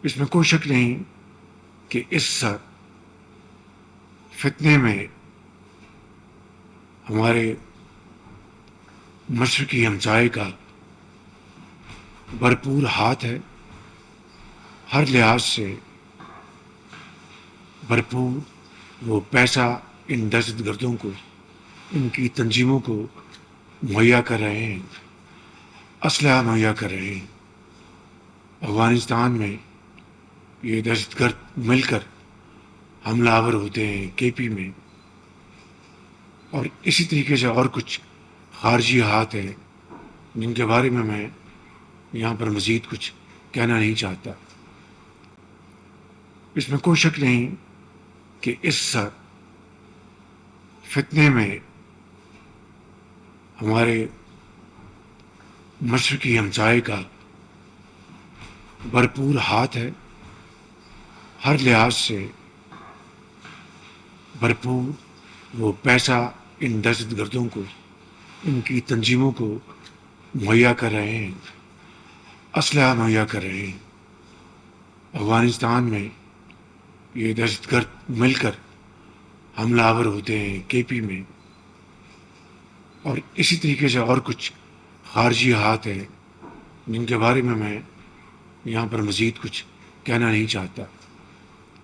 اس میں کوئی شک نہیں کہ اس فتنے میں ہمارے مشرقی ہمسائے کا بھرپور ہاتھ ہے، ہر لحاظ سے بھرپور وہ پیسہ ان دہشت گردوں کو، ان کی تنظیموں کو مہیا کر رہے ہیں، اسلحہ مہیا کر رہے ہیں۔ افغانستان میں یہ دہشت گرد مل کر حملہ آور ہوتے ہیں کے پی میں، اور اسی طریقے سے اور کچھ خارجی ہاتھ ہیں جن کے بارے میں یہاں پر مزید کچھ کہنا نہیں چاہتا۔ اس میں کوئی شک نہیں کہ اس فتنے میں ہمارے مشرقی ہمسائے کا بھرپور ہاتھ ہے، ہر لحاظ سے بھرپور وہ پیسہ ان دہشت گردوں کو، ان کی تنظیموں کو مہیا کر رہے ہیں، اسلحہ مہیا کر رہے ہیں۔ افغانستان میں یہ دہشت گرد مل کر حملہ آور ہوتے ہیں کے پی میں، اور اسی طریقے سے اور کچھ خارجی ہاتھ ہیں جن کے بارے میں یہاں پر مزید کچھ کہنا نہیں چاہتا۔